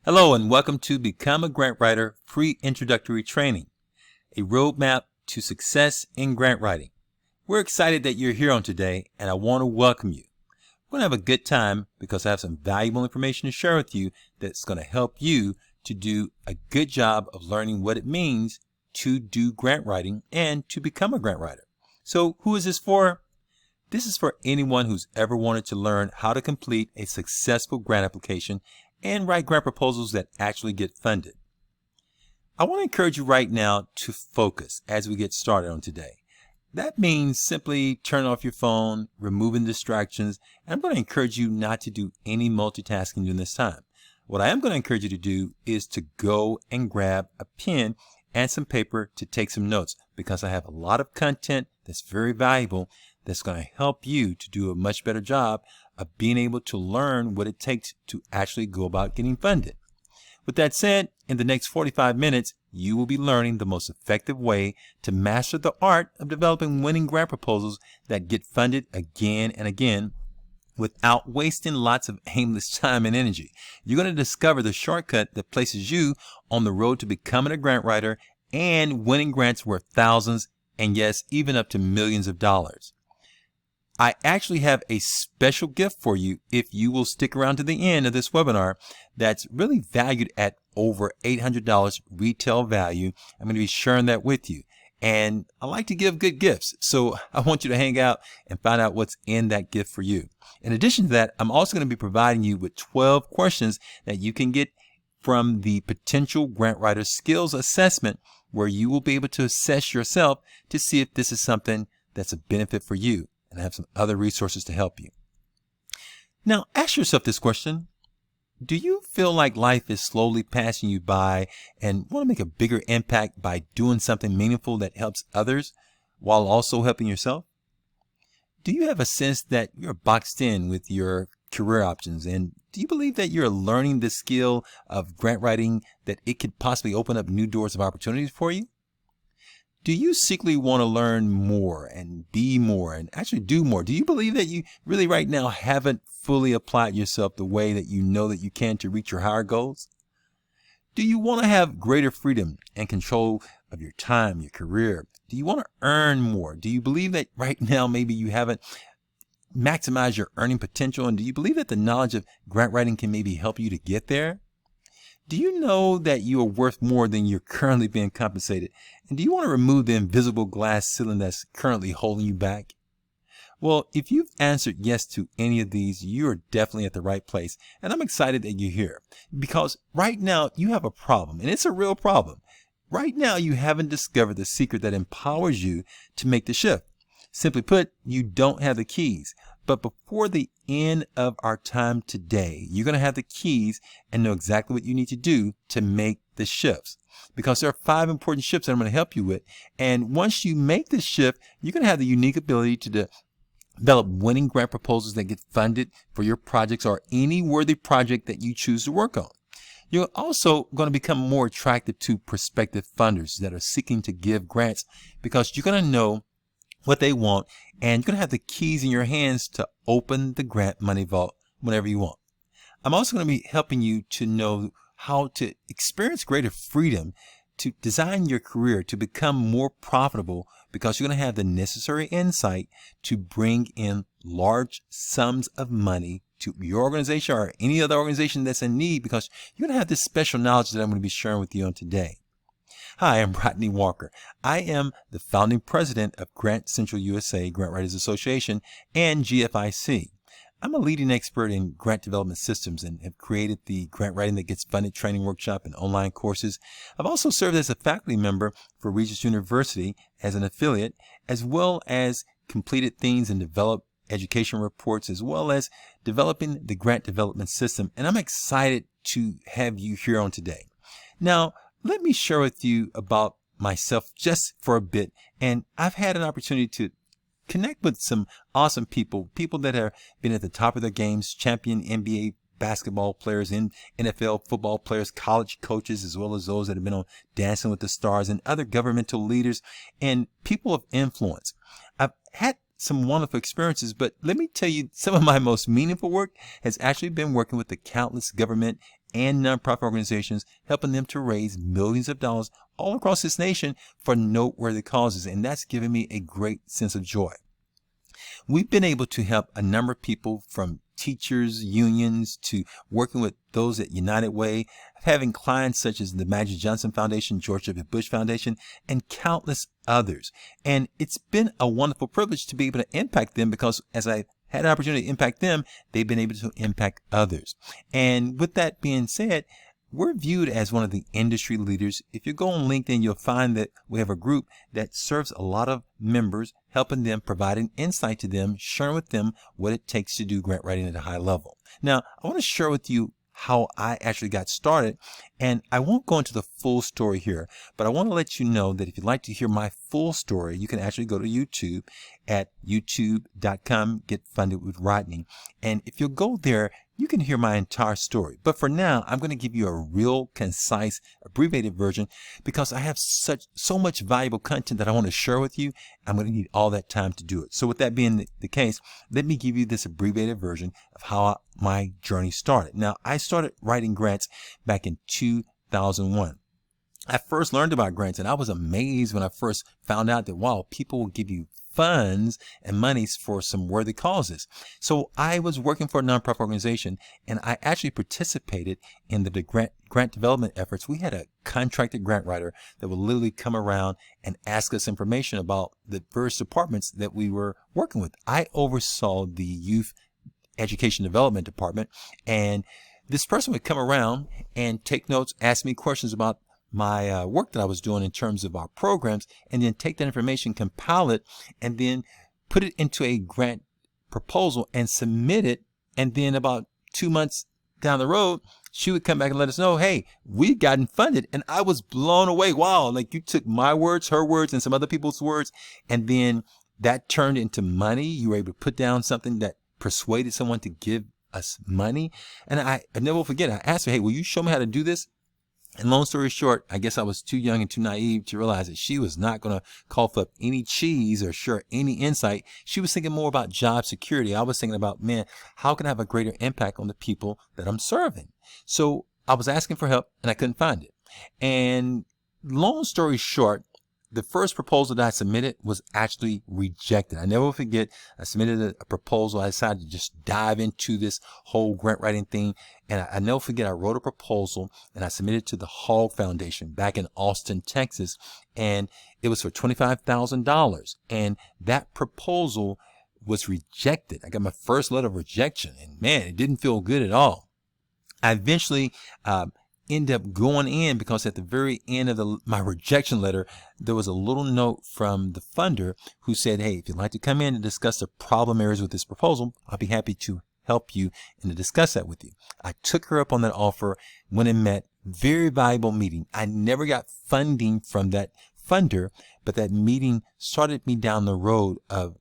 Hello and welcome to Become a Grant Writer Free Introductory Training, a roadmap to success in grant writing. We're excited that you're here on today, and I want to welcome you. We're going to have a good time because I have some valuable information to share with you that's going to help you to do a good job of learning what it means to do grant writing and to become a grant writer. So who is this for? This is for anyone who's ever wanted to learn how to complete a successful grant application and write grant proposals that actually get funded. I want to encourage you right now to focus as we get started on today. That means simply turn off your phone, removing distractions, and I'm going to encourage you not to do any multitasking during this time. What I am going to encourage you to do is to go and grab a pen and some paper to take some notes, because I have a lot of content that's very valuable that's going to help you to do a much better job of being able to learn what it takes to actually go about getting funded. With that said, in the next 45 minutes, you will be learning the most effective way to master the art of developing winning grant proposals that get funded again and again without wasting lots of aimless time and energy. You're going to discover the shortcut that places you on the road to becoming a grant writer and winning grants worth thousands and yes, even up to millions of dollars. I actually have a special gift for you if you will stick around to the end of this webinar that's really valued at over $800 retail value. I'm going to be sharing that with you. And I like to give good gifts, so I want you to hang out and find out what's in that gift for you. In addition to that, I'm also going to be providing you with 12 questions that you can get from the Potential Grant Writer Skills Assessment, where you will be able to assess yourself to see if this is something that's a benefit for you. And I have some other resources to help you. Now, ask yourself this question. Do you feel like life is slowly passing you by and want to make a bigger impact by doing something meaningful that helps others while also helping yourself? Do you have a sense that you're boxed in with your career options? And do you believe that you're learning the skill of grant writing, that it could possibly open up new doors of opportunities for you? Do you secretly want to learn more and be more and actually do more? Do you believe that you really right now haven't fully applied yourself the way that you know that you can to reach your higher goals? Do you want to have greater freedom and control of your time, your career? Do you want to earn more? Do you believe that right now maybe you haven't maximized your earning potential? And do you believe that the knowledge of grant writing can maybe help you to get there? Do you know that you are worth more than you're currently being compensated? And do you want to remove the invisible glass ceiling that's currently holding you back? Well, if you've answered yes to any of these, you're definitely at the right place. And I'm excited that you're here because right now you have a problem, and it's a real problem. Right now you haven't discovered the secret that empowers you to make the shift. Simply put, you don't have the keys. But before the end of our time today, you're going to have the keys and know exactly what you need to do to make the shifts. Because there are 5 important shifts that I'm going to help you with. And once you make this shift, you're going to have the unique ability to develop winning grant proposals that get funded for your projects or any worthy project that you choose to work on. You're also going to become more attractive to prospective funders that are seeking to give grants because you're going to know what they want, and you're going to have the keys in your hands to open the grant money vault whenever you want. I'm also going to be helping you to know how to experience greater freedom to design your career to become more profitable because you're going to have the necessary insight to bring in large sums of money to your organization or any other organization that's in need, because you're going to have this special knowledge that I'm going to be sharing with you on today. Hi, I'm Rodney Walker. I am the founding president of Grant Central USA, Grant Writers Association, and GFIC. I'm a leading expert in grant development systems and have created the Grant Writing That Gets Funded training workshop and online courses. I've also served as a faculty member for Regis University as an affiliate, as well as completed things and developed education reports, as well as developing the grant development system. And I'm excited to have you here on today. Now, let me share with you about myself just for a bit. And I've had an opportunity to connect with some awesome people that have been at the top of their games, champion NBA basketball players, in NFL football players, college coaches, as well as those that have been on Dancing with the Stars, and other governmental leaders and people of influence. I've had some wonderful experiences, but let me tell you, some of my most meaningful work has actually been working with the countless government and nonprofit organizations, helping them to raise millions of dollars all across this nation for noteworthy causes. And that's given me a great sense of joy. We've been able to help a number of people, from teachers, unions, to working with those at United Way, having clients such as the Magic Johnson Foundation, George W. Bush Foundation, and countless others. And it's been a wonderful privilege to be able to impact them, because as I had an opportunity to impact them, they've been able to impact others. And with that being said, we're viewed as one of the industry leaders. If you go on LinkedIn, you'll find that we have a group that serves a lot of members, helping them, providing insight to them, sharing with them what it takes to do grant writing at a high level. Now, I want to share with you how I actually got started, and I won't go into the full story here, but I want to let you know that if you'd like to hear my full story, you can actually go to YouTube at youtube.com, Get Funded with Rodney. And if you'll go there, you can hear my entire story. But for now, I'm going to give you a real concise, abbreviated version, because I have so much valuable content that I want to share with you. I'm going to need all that time to do it. So with that being the case, let me give you this abbreviated version of how my journey started. Now, I started writing grants back in 2001. I first learned about grants, and I was amazed when I first found out that, wow, people will give you funds and monies for some worthy causes. So I was working for a nonprofit organization, and I actually participated in the grant development efforts. We had a contracted grant writer that would literally come around and ask us information about the various departments that we were working with. I oversaw the youth education development department, and this person would come around and take notes, ask me questions about my work that I was doing in terms of our programs, and then take that information, compile it, and then put it into a grant proposal and submit it. And then about 2 months down the road, she would come back and let us know, hey, we've gotten funded. And I was blown away. Wow, like you took my words, her words, and some other people's words, and then that turned into money. You were able to put down something that persuaded someone to give us money. And I never will forget, I asked her, hey, will you show me how to do this? And long story short, I guess I was too young and too naive to realize that she was not going to cough up any cheese or share any insight. She was thinking more about job security. I was thinking about, man, how can I have a greater impact on the people that I'm serving? So I was asking for help, and I couldn't find it. And long story short, the first proposal that I submitted was actually rejected. I never will forget, I submitted a proposal. I decided to just dive into this whole grant writing thing. And I never forget, I wrote a proposal and I submitted to the Hall Foundation back in Austin, Texas. And it was for $25,000. And that proposal was rejected. I got my first letter of rejection, and man, it didn't feel good at all. I eventually end up going in, because at the very end of my rejection letter, there was a little note from the funder who said, hey, if you'd like to come in and discuss the problem areas with this proposal, I'll be happy to help you and to discuss that with you. I took her up on that offer, went and met. Very valuable meeting. I never got funding from that funder, but that meeting started me down the road of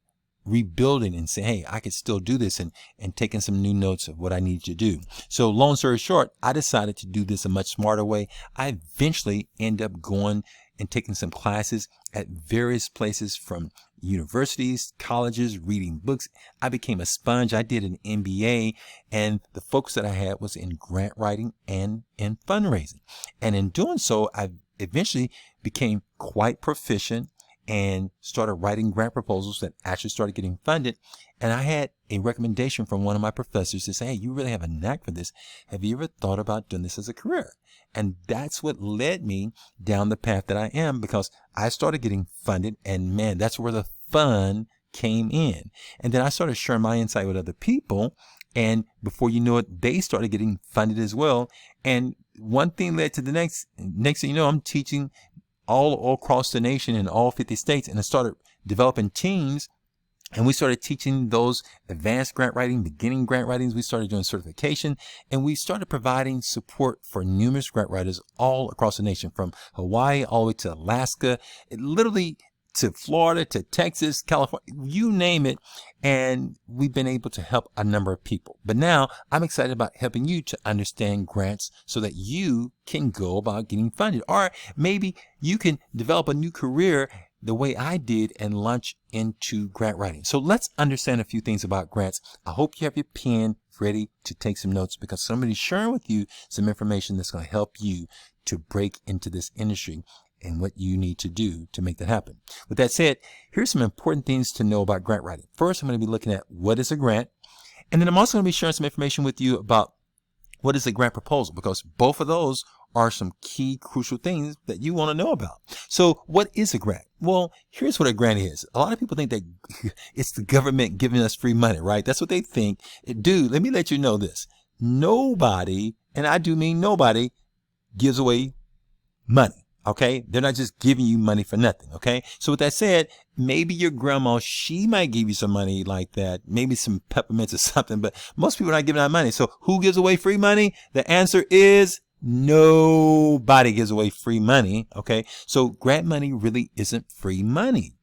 rebuilding and saying, hey, I could still do this, and taking some new notes of what I need to do. So long story short, I decided to do this a much smarter way. I eventually end up going and taking some classes at various places, from universities, colleges, reading books. I became a sponge. I did an MBA, and the focus that I had was in grant writing and in fundraising. And in doing so, I eventually became quite proficient and started writing grant proposals that actually started getting funded. And I had a recommendation from one of my professors to say, hey, you really have a knack for this. Have you ever thought about doing this as a career? And that's what led me down the path that I am, because I started getting funded, and man, that's where the fun came in. And then I started sharing my insight with other people, and before you know it, they started getting funded as well. And one thing led to the next thing you know, I'm teaching all across the nation in all 50 states. And I started developing teams, and we started teaching those advanced grant writing, beginning grant writings. We started doing certification, and we started providing support for numerous grant writers all across the nation, from Hawaii all the way to Alaska, literally to Florida, to Texas, California, you name it. And we've been able to help a number of people. But now I'm excited about helping you to understand grants so that you can go about getting funded. Or maybe you can develop a new career the way I did and launch into grant writing. So let's understand a few things about grants. I hope you have your pen, ready to take some notes because somebody's sharing with you some information that's going to help you to break into this industry and what you need to do to make that happen. With that said, here's some important things to know about grant writing. First, I'm going to be looking at what is a grant, and then I'm also going to be sharing some information with you about what is a grant proposal, because both of those are some key crucial things that you want to know about. So what is a grant? Well, here's what a grant is. A lot of people think that it's the government giving us free money, right? That's what they think. Dude, let me let you know this. Nobody, and I do mean nobody, gives away money. Okay, they're not just giving you money for nothing. Okay, so with that said, maybe your grandma, she might give you some money like that, maybe some peppermints or something, but most people are not giving out money. So who gives away free money? The answer is nobody gives away free money. Okay, so grant money really isn't free money.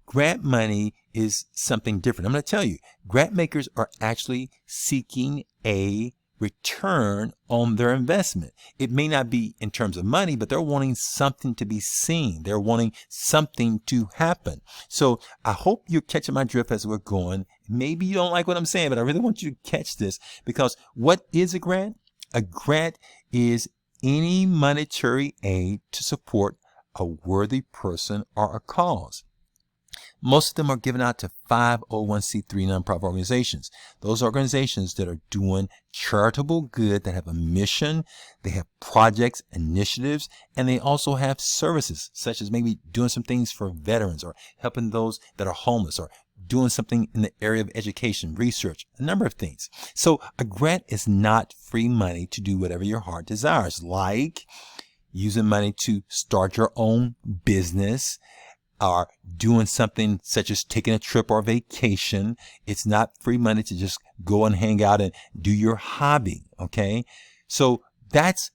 Grant money is something different. I'm going to tell you, grant makers are actually seeking a return on their investment. It may not be in terms of money, but they're wanting something to be seen. They're wanting something to happen. So I hope you're catching my drift as we're going. Maybe you don't like what I'm saying, but I really want you to catch this, because what is a grant? A grant is any monetary aid to support a worthy person or a cause. Most of them are given out to 501c3 nonprofit organizations. Those organizations that are doing charitable good, that have a mission, they have projects, initiatives, and they also have services, such as maybe doing some things for veterans or helping those that are homeless or doing something in the area of education, research, a number of things. So a grant is not free money to do whatever your heart desires, like using money to start your own business, or doing something such as taking a trip or vacation. It's not free money to just go and hang out and do your hobby. Okay. So that's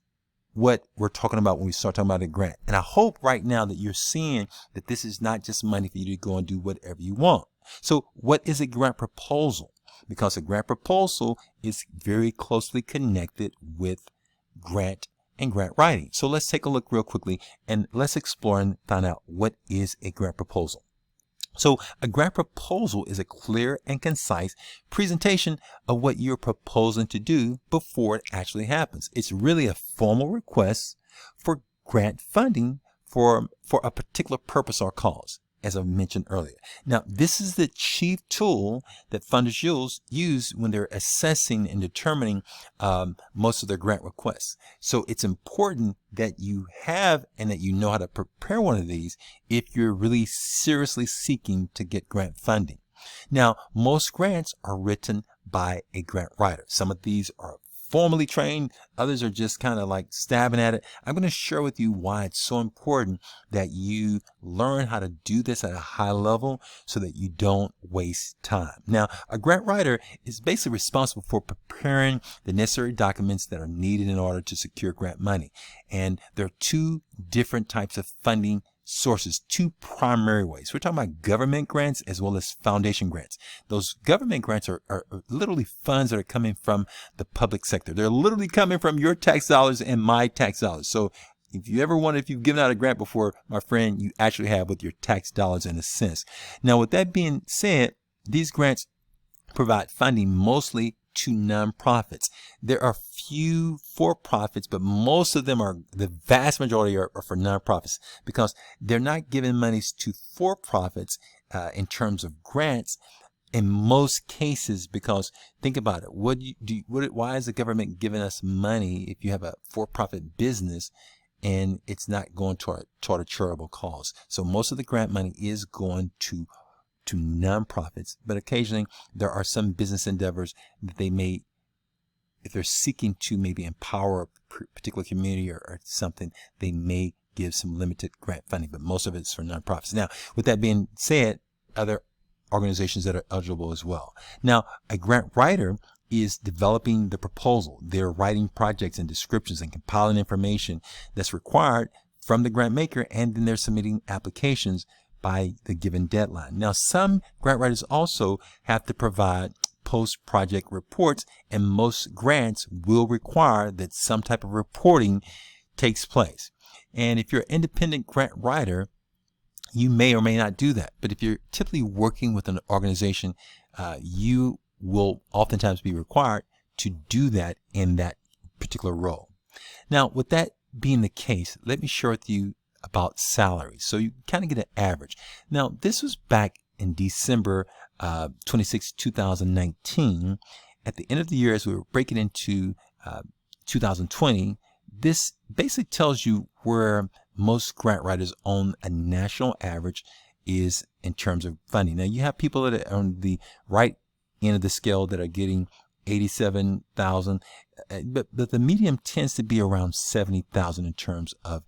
what we're talking about when we start talking about a grant. And I hope right now that you're seeing that this is not just money for you to go and do whatever you want. So what is a grant proposal? Because a grant proposal is very closely connected with grant and grant writing. So let's take a look real quickly and let's explore and find out what is a grant proposal. So a grant proposal is a clear and concise presentation of what you're proposing to do before it actually happens. It's really a formal request for grant funding for a particular purpose or cause, as I mentioned earlier. Now, this is the chief tool that funders use when they're assessing and determining most of their grant requests. So it's important that you have and that you know how to prepare one of these if you're really seriously seeking to get grant funding. Now, most grants are written by a grant writer. Some of these are formally trained, others are just kind of like stabbing at it. I'm going to share with you why it's so important that you learn how to do this at a high level so that you don't waste time. Now, a grant writer is basically responsible for preparing the necessary documents that are needed in order to secure grant money. And there are two different types of funding sources, two primary ways. We're talking about government grants as well as foundation grants. Those government grants are literally funds that are coming from the public sector. They're literally coming from your tax dollars and my tax dollars. So if you've given out a grant before, my friend, you actually have with your tax dollars in a sense. Now, with that being said, these grants provide funding mostly to nonprofits. There are few for-profits, but most of them the vast majority are for nonprofits, because they're not giving monies to for-profits in terms of grants in most cases, because think about it. Why is the government giving us money if you have a for-profit business and it's not going toward a charitable cause? So most of the grant money is going to nonprofits, but occasionally there are some business endeavors that they may, if they're seeking to maybe empower a particular community or something, they may give some limited grant funding, but most of it's for nonprofits. Now, with that being said, other organizations that are eligible as well. Now, a grant writer is developing the proposal. They're writing projects and descriptions and compiling information that's required from the grant maker, and then they're submitting applications by the given deadline. Now, some grant writers also have to provide post-project reports, and most grants will require that some type of reporting takes place. And if you're an independent grant writer, you may or may not do that. But if you're typically working with an organization, you will oftentimes be required to do that in that particular role. Now, with that being the case, let me share with you about salaries, so you kind of get an average. Now, this was back in December 26, 2019. At the end of the year, as we were breaking into 2020, this basically tells you where most grant writers on a national average is in terms of funding. Now, you have people that are on the right end of the scale that are getting 87,000, but the medium tends to be around 70,000 in terms of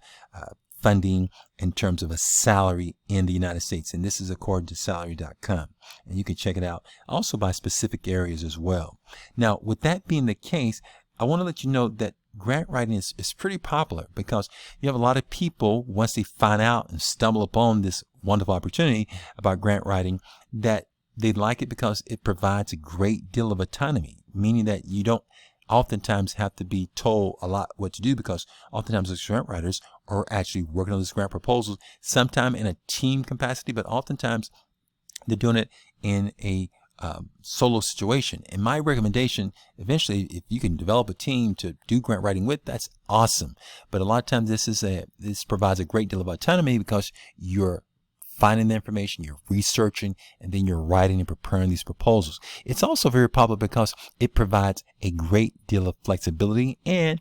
funding, in terms of a salary in the United States. And this is according to salary.com. And you can check it out also by specific areas as well. Now, with that being the case, I want to let you know that grant writing is pretty popular, because you have a lot of people, once they find out and stumble upon this wonderful opportunity about grant writing, that they like it because it provides a great deal of autonomy, meaning that you don't oftentimes have to be told a lot what to do, because oftentimes those grant writers are actually working on these grant proposals, sometime in a team capacity, but oftentimes they're doing it in a solo situation. And my recommendation, eventually, if you can develop a team to do grant writing with, that's awesome. But a lot of times this provides a great deal of autonomy, because you're finding the information, you're researching, and then you're writing and preparing these proposals. It's also very popular because it provides a great deal of flexibility and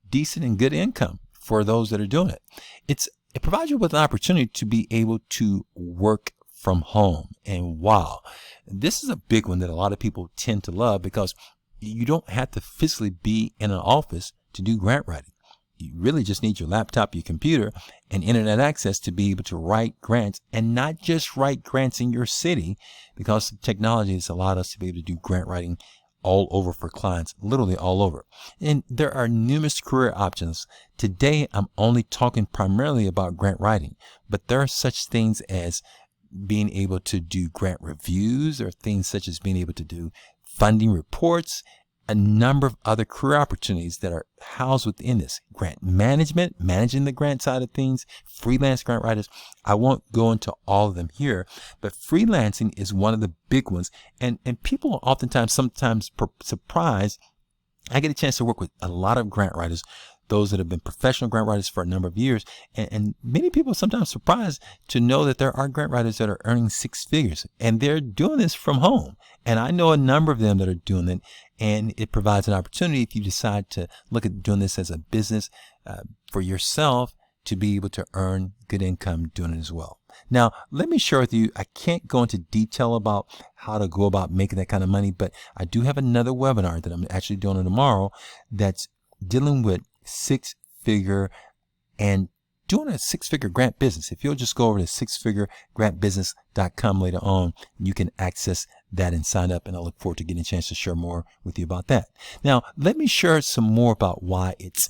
decent and good income for those that are doing it. It provides you with an opportunity to be able to work from home. And wow, this is a big one that a lot of people tend to love, because you don't have to physically be in an office to do grant writing. You really just need your laptop, your computer, and internet access to be able to write grants, and not just write grants in your city, because technology has allowed us to be able to do grant writing all over for clients, literally all over. And there are numerous career options. Today, I'm only talking primarily about grant writing, but there are such things as being able to do grant reviews, or things such as being able to do funding reports, a number of other career opportunities that are housed within this. Grant management, managing the grant side of things, freelance grant writers. I won't go into all of them here, but freelancing is one of the big ones. And people are sometimes surprised. I get a chance to work with a lot of grant writers, those that have been professional grant writers for a number of years. And many people are sometimes surprised to know that there are grant writers that are earning six figures, and they're doing this from home. And I know a number of them that are doing it, and it provides an opportunity, if you decide to look at doing this as a business for yourself, to be able to earn good income doing it as well. Now, let me share with you, I can't go into detail about how to go about making that kind of money, but I do have another webinar that I'm actually doing tomorrow that's dealing with six-figure and doing a six-figure grant business. If you'll just go over to sixfiguregrantbusiness.com later on, you can access that and sign up, and I look forward to getting a chance to share more with you about that. Now, let me share some more about why it's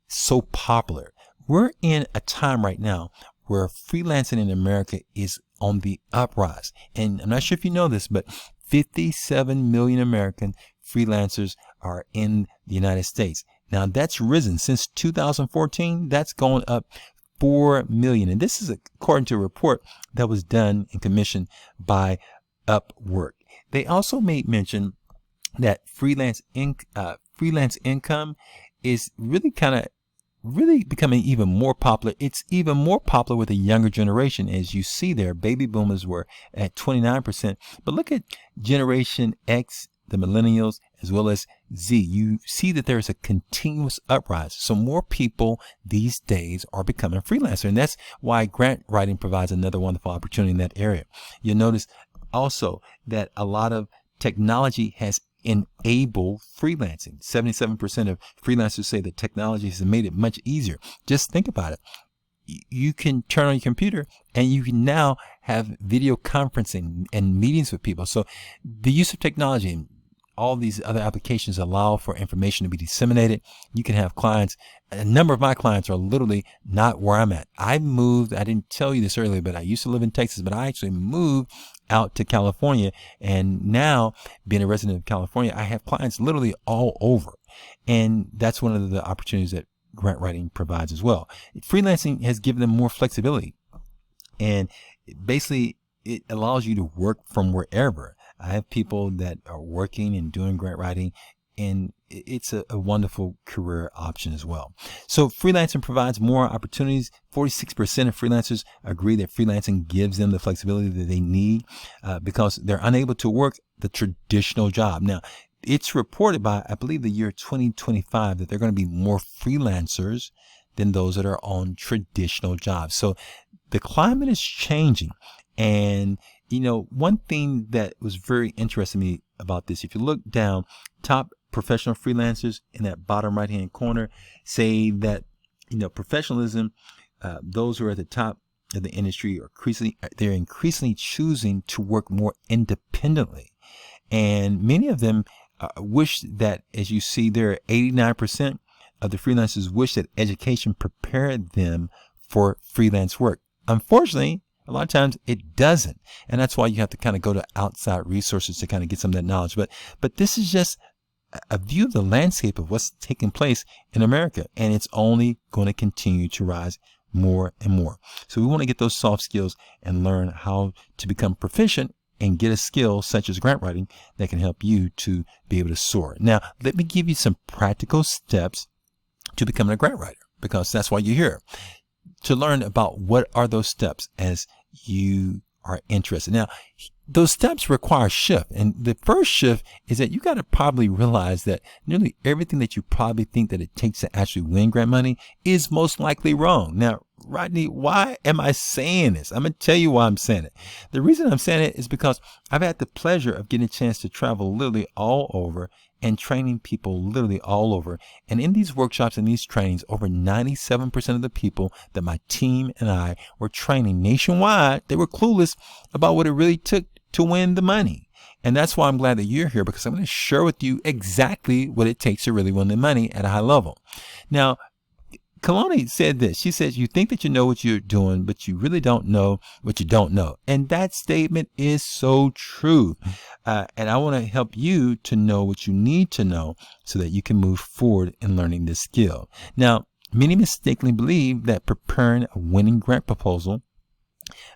so popular. We're in a time right now where freelancing in America is on the uprise. And I'm not sure if you know this, but 57 million American freelancers are in the United States. Now, that's risen since 2014. That's going up 4 million. And this is according to a report that was done and commissioned by Upwork. They also made mention that freelance income is really becoming even more popular. It's even more popular with the younger generation. As you see there, baby boomers were at 29%. But look at Generation X, the millennials, as well as Z. You see that there's a continuous uprise. So more people these days are becoming freelancers. And that's why grant writing provides another wonderful opportunity in that area. You'll notice also that a lot of technology has enabled freelancing. 77% of freelancers say that technology has made it much easier. Just think about it. You can turn on your computer and you can now have video conferencing and meetings with people. So the use of technology and all these other applications allow for information to be disseminated. You can have clients. A number of my clients are literally not where I'm at. I moved. I didn't tell you this earlier, but I used to live in Texas, but I actually moved out to California. And now, being a resident of California, I have clients literally all over. And that's one of the opportunities that grant writing provides as well. Freelancing has given them more flexibility. And basically, it allows you to work from wherever. I have people that are working and doing grant writing and it's a wonderful career option as well. So freelancing provides more opportunities. 46% of freelancers agree that freelancing gives them the flexibility that they need because they're unable to work the traditional job. Now, it's reported by, I believe, the year 2025 that there are going to be more freelancers than those that are on traditional jobs. So the climate is changing. And, you know, one thing that was very interesting to me about this, if you look down, top professional freelancers in that bottom right hand corner say that, you know, professionalism, those who are at the top of the industry are increasingly choosing to work more independently. And many of them wish that, as you see there, 89% of the freelancers wish that education prepared them for freelance work. Unfortunately, a lot of times it doesn't. And that's why you have to kind of go to outside resources to kind of get some of that knowledge. But this is just a view of the landscape of what's taking place in America. And it's only going to continue to rise more and more. So we want to get those soft skills and learn how to become proficient and get a skill such as grant writing that can help you to be able to soar. Now, let me give you some practical steps to becoming a grant writer, because that's why you're here, to learn about what are those steps as you are interested. Now, those steps require a shift. And the first shift is that you got to probably realize that nearly everything that you probably think that it takes to actually win grant money is most likely wrong. Now, Rodney, why am I saying this? I'm going to tell you why I'm saying it. The reason I'm saying it is because I've had the pleasure of getting a chance to travel literally all over and training people literally all over. And in these workshops and these trainings, over 97% of the people that my team and I were training nationwide, they were clueless about what it really took to win the money. And that's why I'm glad that you're here, because I'm going to share with you exactly what it takes to really win the money at a high level. Now, Kalani said this. She says, you think that you know what you're doing, but you really don't know what you don't know. And that statement is so true. And I want to help you to know what you need to know so that you can move forward in learning this skill. Now, many mistakenly believe that preparing a winning grant proposal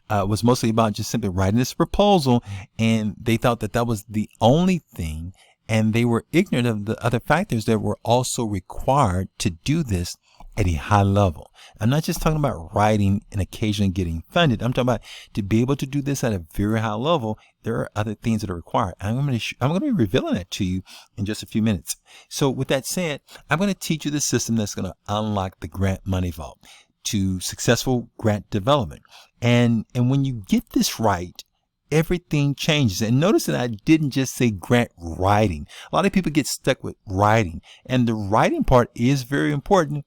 was mostly about just simply writing this proposal, and they thought that that was the only thing, and they were ignorant of the other factors that were also required to do this at a high level. I'm not just talking about writing and occasionally getting funded. I'm talking about to be able to do this at a very high level. There are other things that are required. I'm going to be revealing that to you in just a few minutes. So with that said, I'm going to teach you the system that's going to unlock the grant money vault to successful grant development. And when you get this right, everything changes. And notice that I didn't just say grant writing. A lot of people get stuck with writing, and the writing part is very important.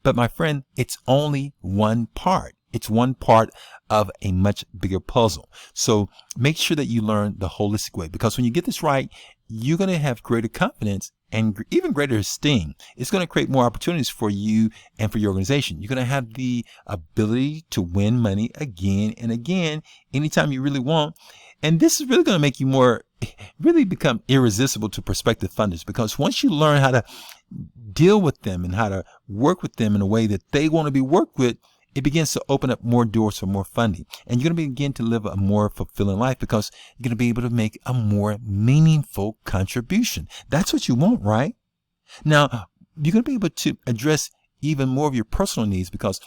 But my friend, it's only one part. It's one part of a much bigger puzzle. So make sure that you learn the holistic way, because when you get this right, you're going to have greater confidence and even greater esteem. It's going to create more opportunities for you and for your organization. You're going to have the ability to win money again and again, anytime you really want. And this is really going to make you really become irresistible to prospective funders, because once you learn how to deal with them and how to work with them in a way that they want to be worked with, it begins to open up more doors for more funding. And you're going to begin to live a more fulfilling life, because you're going to be able to make a more meaningful contribution. That's what you want, right? Now, you're going to be able to address even more of your personal needs, because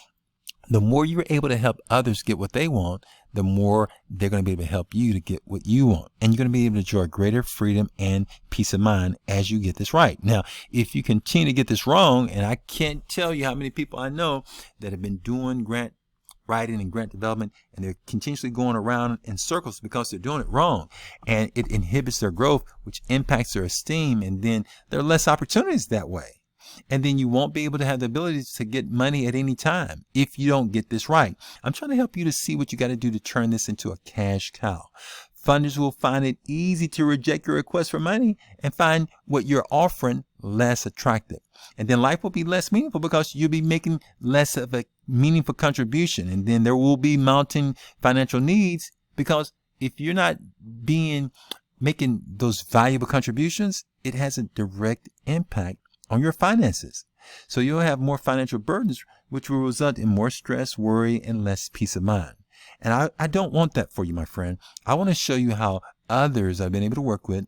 the more you're able to help others get what they want, the more they're going to be able to help you to get what you want. And you're going to be able to enjoy greater freedom and peace of mind as you get this right. Now, if you continue to get this wrong, and I can't tell you how many people I know that have been doing grant writing and grant development, and they're continuously going around in circles because they're doing it wrong. And it inhibits their growth, which impacts their esteem. And then there are less opportunities that way. And then you won't be able to have the ability to get money at any time if you don't get this right. I'm trying to help you to see what you got to do to turn this into a cash cow. Funders will find it easy to reject your request for money and find what you're offering less attractive. And then life will be less meaningful, because you'll be making less of a meaningful contribution. And then there will be mounting financial needs, because if you're not making those valuable contributions, it has a direct impact on your finances. So you'll have more financial burdens, which will result in more stress, worry, and less peace of mind. And I don't want that for you, my friend. I want to show you how others I've been able to work with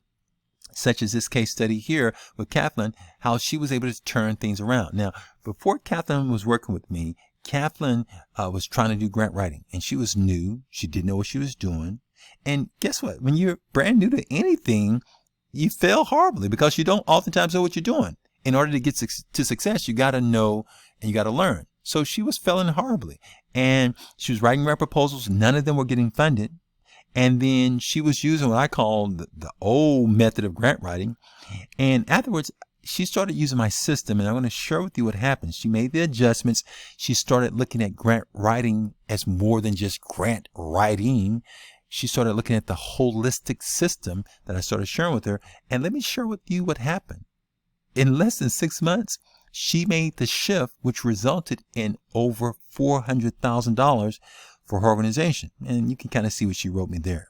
such as this case study here with Kathleen, how she was able to turn things around. Now, before Kathleen was working with me, Kathleen was trying to do grant writing, and she was new. She didn't know what she was doing. And guess what? When you're brand new to anything, you fail horribly because you don't oftentimes know what you're doing. In order to get to success, you got to know and you got to learn. So she was failing horribly, and she was writing grant proposals. None of them were getting funded. And then she was using what I call the old method of grant writing. And afterwards, she started using my system, and I'm going to share with you what happened. She made the adjustments. She started looking at grant writing as more than just grant writing. She started looking at the holistic system that I started sharing with her. And let me share with you what happened. In less than 6 months, she made the shift, which resulted in over $400,000 for her organization. And you can kind of see what she wrote me there.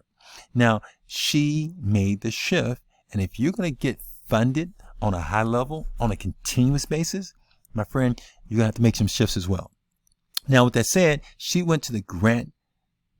Now, she made the shift. And if you're going to get funded on a high level, on a continuous basis, my friend, you're going to have to make some shifts as well. Now, with that said, she went to the grant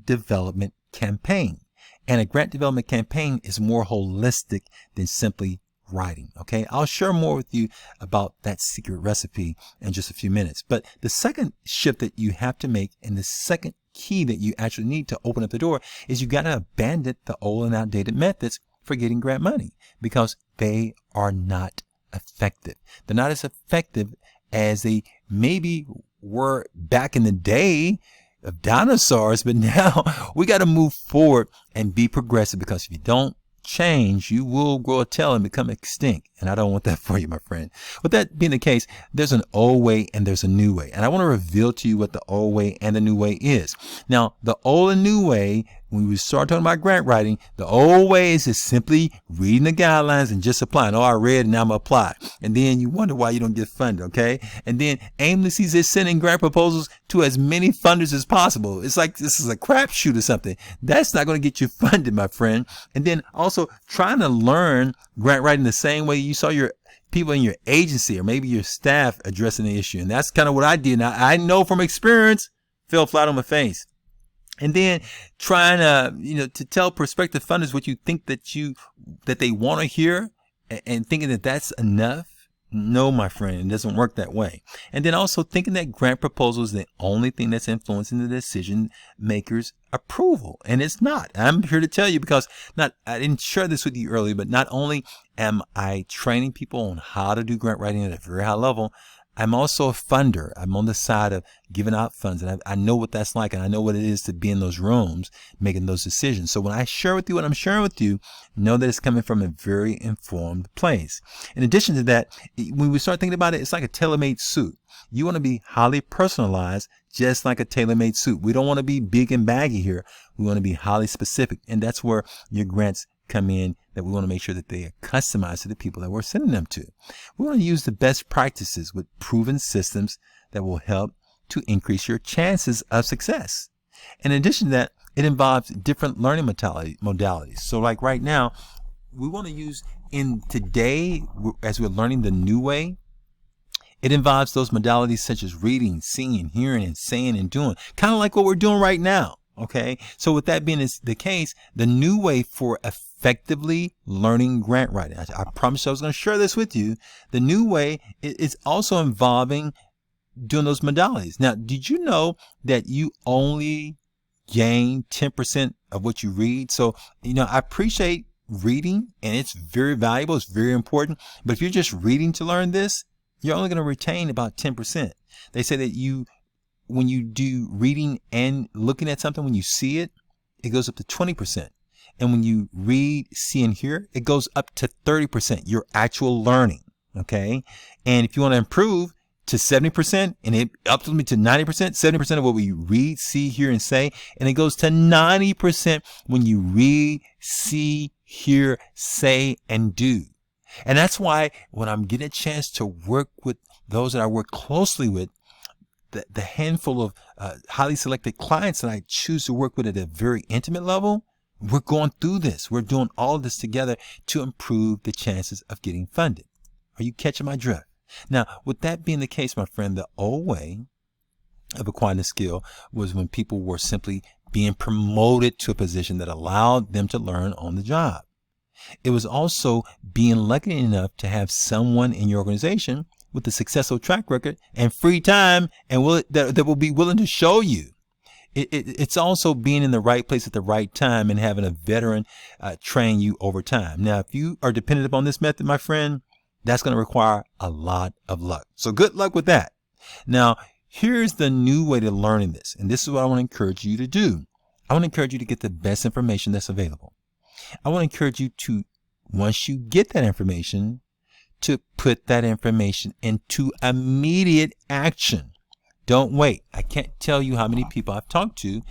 development campaign. And a grant development campaign is more holistic than simply writing. Okay, I'll share more with you about that secret recipe in just a few minutes. But the second shift that you have to make, and the second key that you actually need to open up the door, is you got to abandon the old and outdated methods for getting grant money, because they are not effective. They're not as effective as they maybe were back in the day of dinosaurs, but now we got to move forward and be progressive, because if you don't change, you will grow a tail and become extinct. And I don't want that for you, my friend. With that being the case, there's an old way and there's a new way. And I want to reveal to you what the old way and the new way is. Now, the old and new way, when we start talking about grant writing, the old way is just simply reading the guidelines and just applying. Oh, I read and now I'm going to apply. And then you wonder why you don't get funded, okay? And then aimlessly just sending grant proposals to as many funders as possible. It's like this is a crapshoot or something. That's not going to get you funded, my friend. And then also trying to learn grant writing the same way you saw your people in your agency or maybe your staff addressing the issue. And that's kind of what I did. Now, I know from experience, fell flat on my face. And then trying to, to tell prospective funders what you think that they want to hear, and thinking that that's enough. No, my friend, it doesn't work that way. And then also thinking that grant proposal is the only thing that's influencing the decision maker's approval. And it's not. I'm here to tell you, because I didn't share this with you earlier, but not only am I training people on how to do grant writing at a very high level, I'm also a funder. I'm on the side of giving out funds, and I know what that's like, and I know what it is to be in those rooms making those decisions. So when I share with you what I'm sharing with you, know that it's coming from a very informed place. In addition to that, when we start thinking about it, it's like a tailor-made suit. You want to be highly personalized, just like a tailor-made suit. We don't want to be big and baggy here. We want to be highly specific, and that's where your grants come in, that we want to make sure that they are customized to the people that we're sending them to. We want to use the best practices with proven systems that will help to increase your chances of success. In addition to that, it involves different learning modalities. So like right now, we want to use in today, as we're learning the new way, it involves those modalities such as reading, seeing, hearing, and saying and doing, kind of like what we're doing right now. Okay, so with that being the case, the new way for effectively learning grant writing, I promised I was going to share this with you. The new way is also involving doing those modalities. Now, did you know that you only gain 10% of what you read? So, I appreciate reading, and it's very valuable. It's very important. But if you're just reading to learn this, you're only going to retain about 10%. They say that when you do reading and looking at something, when you see it, it goes up to 20%. And when you read, see, and hear, it goes up to 30%, your actual learning. Okay. And if you want to improve to 70%, and it up to 90%, 70% of what we read, see, hear, and say, and it goes to 90% when you read, see, hear, say, and do. And that's why when I'm getting a chance to work with those that I work closely with, the handful of highly selected clients that I choose to work with at a very intimate level, we're going through this. We're doing all of this together to improve the chances of getting funded. Are you catching my drift? Now, with that being the case, my friend, the old way of acquiring a skill was when people were simply being promoted to a position that allowed them to learn on the job. It was also being lucky enough to have someone in your organization with a successful track record and free time and that will be willing to show you. It's also being in the right place at the right time and having a veteran train you over time. Now, if you are dependent upon this method, my friend, that's going to require a lot of luck. So good luck with that. Now, here's the new way to learning this. And this is what I want to encourage you to do. I want to encourage you to get the best information that's available. I want to encourage you to, once you get that information, to put that information into immediate action. Don't wait. I can't tell you how many people I've talked to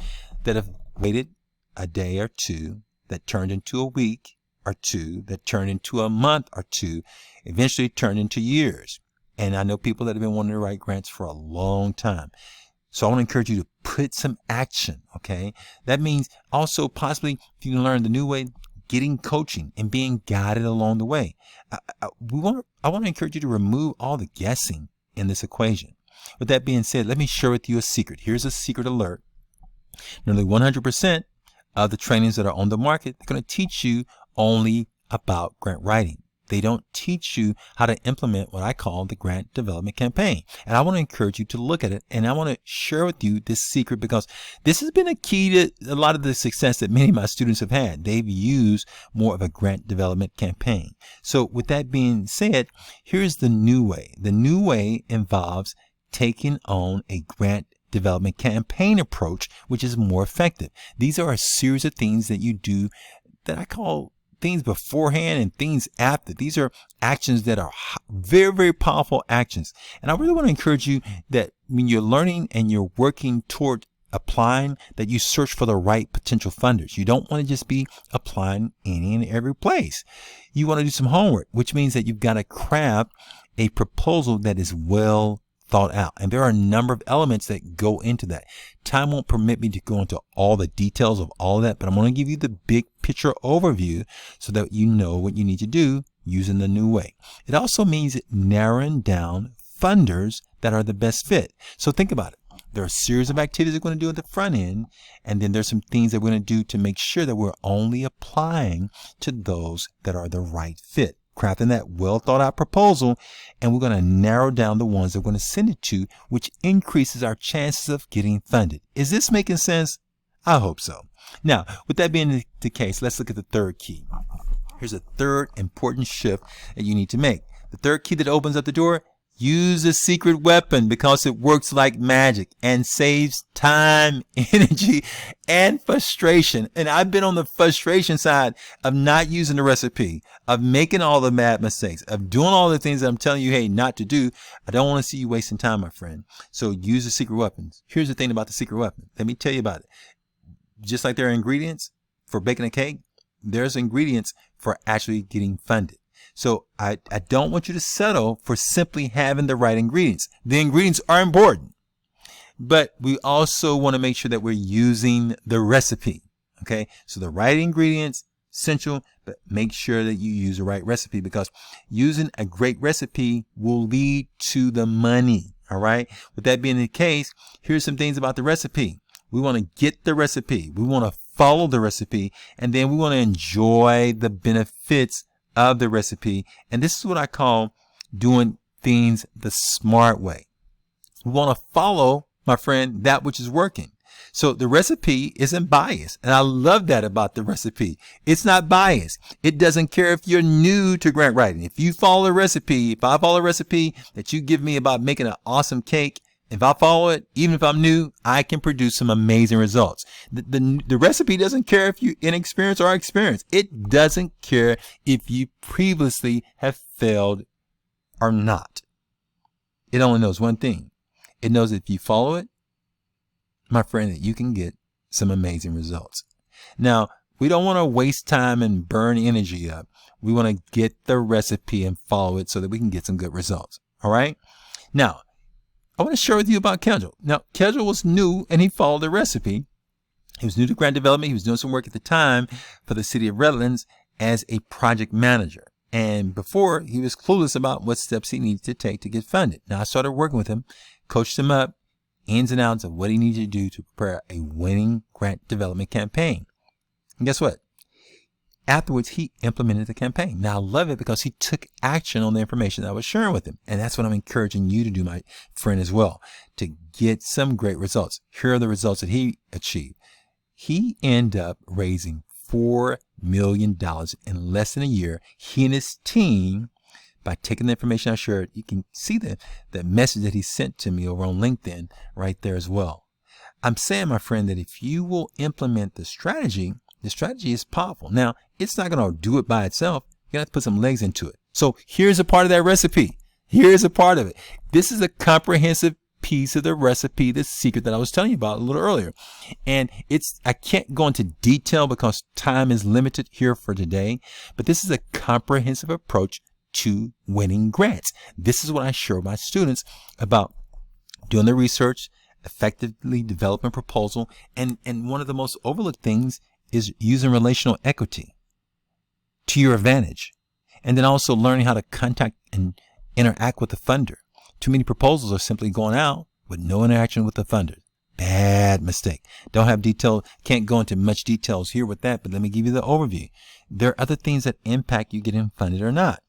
that have waited a day or two, that turned into a week or two, that turned into a month or two, eventually turned into years. And I know people that have been wanting to write grants for a long time. So I want to encourage you to put some action, okay? That means also possibly, if you can learn the new way, getting coaching and being guided along the way. I want to encourage you to remove all the guessing in this equation. With that being said, let me share with you a secret. Here's a secret alert. Nearly 100% of the trainings that are on the market, they're going to teach you only about grant writing. They don't teach you how to implement what I call the grant development campaign. And I want to encourage you to look at it. And I want to share with you this secret because this has been a key to a lot of the success that many of my students have had. They've used more of a grant development campaign. So with that being said, here's the new way. The new way involves taking on a grant development campaign approach, which is more effective. These are a series of things that you do that I call things beforehand and things after. These are actions that are very, very powerful actions. And I really want to encourage you that when you're learning and you're working toward applying, that you search for the right potential funders. You don't want to just be applying any and every place. You want to do some homework, which means that you've got to craft a proposal that is well thought out. And there are a number of elements that go into that. Time won't permit me to go into all the details of all of that, but I'm going to give you the big picture overview so that you know what you need to do using the new way. It also means narrowing down funders that are the best fit. So think about it. There are a series of activities we're going to do at the front end, and then there's some things that we're going to do to make sure that we're only applying to those that are the right fit. Crafting that well thought out proposal, and we're going to narrow down the ones that we're going to send it to, which increases our chances of getting funded. Is this making sense? I hope so. Now, with that being the case, let's look at the third key. Here's a third important shift that you need to make. The third key that opens up the door: use a secret weapon, because it works like magic and saves time, energy, and frustration. And I've been on the frustration side of not using the recipe, of making all the bad mistakes, of doing all the things that I'm telling you, hey, not to do. I don't want to see you wasting time, my friend. So use the secret weapons. Here's the thing about the secret weapon. Let me tell you about it. Just like there are ingredients for baking a cake, there's ingredients for actually getting funded. So I don't want you to settle for simply having the right ingredients. The ingredients are important, but we also want to make sure that we're using the recipe. Okay, so the right ingredients, essential, but make sure that you use the right recipe, because using a great recipe will lead to the money. All right. With that being the case, here's some things about the recipe. We want to get the recipe. We want to follow the recipe, and then we want to enjoy the benefits of the recipe. And this is what I call doing things the smart way. We want to follow, my friend, that which is working. So the recipe isn't biased. And I love that about the recipe. It's not biased. It doesn't care if you're new to grant writing. If you follow a recipe, if I follow a recipe that you give me about making an awesome cake, if I follow it, even if I'm new, I can produce some amazing results. The recipe doesn't care if you're inexperienced or experienced. It doesn't care if you previously have failed or not. It only knows one thing. It knows if you follow it, my friend, that you can get some amazing results. Now, we don't want to waste time and burn energy up. We want to get the recipe and follow it so that we can get some good results. All right. Now, I want to share with you about Kendall. Now, Kendall was new and he followed the recipe. He was new to grant development. He was doing some work at the time for the city of Redlands as a project manager. And before, he was clueless about what steps he needed to take to get funded. Now, I started working with him, coached him up, ins and outs of what he needed to do to prepare a winning grant development campaign. And guess what? afterwards, he implemented the campaign. Now, I love it because he took action on the information that I was sharing with him. And that's what I'm encouraging you to do, my friend, as well, to get some great results. Here are the results that he achieved. He ended up raising $4 million in less than a year. He and his team, by taking the information I shared, you can see the message that he sent to me over on LinkedIn right there as well. I'm saying, my friend, that if you will implement the strategy is powerful. Now, it's not going to do it by itself. You got to put some legs into it. So here's a part of that recipe. Here's a part of it. This is a comprehensive piece of the recipe, the secret that I was telling you about a little earlier. And I can't go into detail because time is limited here for today, but this is a comprehensive approach to winning grants. This is what I share with my students about doing the research, effectively developing a proposal, and one of the most overlooked things is using relational equity to your advantage. And then also learning how to contact and interact with the funder. Too many proposals are simply going out with no interaction with the funder. Bad mistake. Don't have detail, can't go into much details here with that, but let me give you the overview. There are other things that impact you getting funded or not.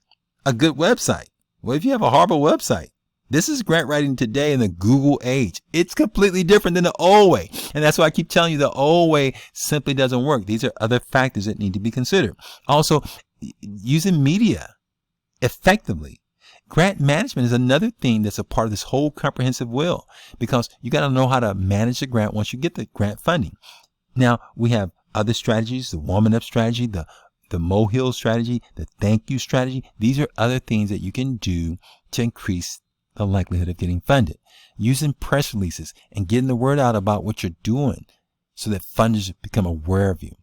A good website. What if you have a horrible website? This is grant writing today in the Google age. It's completely different than the old way. And that's why I keep telling you the old way simply doesn't work. These are other factors that need to be considered. Also, using media effectively. Grant management is another thing that's a part of this whole comprehensive will, because you got to know how to manage the grant once you get the grant funding. Now, we have other strategies, the warming up strategy, the molehill strategy, the thank you strategy. These are other things that you can do to increase the likelihood of getting funded. Using press releases and getting the word out about what you're doing so that funders become aware of you.